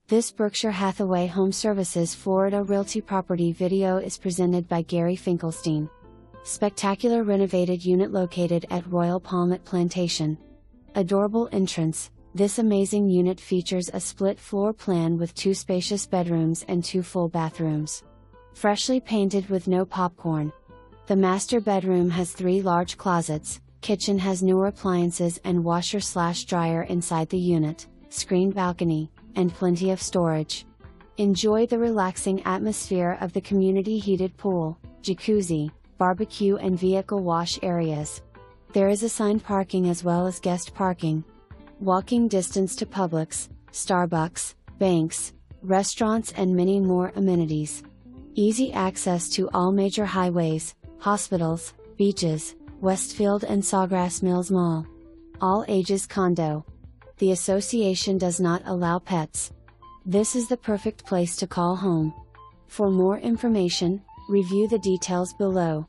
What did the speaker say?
This Berkshire Hathaway HomeServices Florida Realty property video is presented by Gary Finkelstein. Spectacular renovated unit located at Royal Palm at Plantation. Adorable entrance. This amazing unit features a split floor plan with 2 spacious bedrooms and 2 full bathrooms. Freshly painted with no popcorn. The master bedroom has 3 large closets, kitchen has newer appliances and washer/dryer inside the unit, screened balcony, and plenty of storage. Enjoy the relaxing atmosphere of the community heated pool, jacuzzi, barbecue and vehicle wash areas. There is assigned parking as well as guest parking. Walking distance to Publix, Starbucks, banks, restaurants and many more amenities. Easy access to all major highways, hospitals, beaches, Westfield and Sawgrass Mills Mall. All ages condo. The association does not allow pets. This is the perfect place to call home. For more information, review the details below.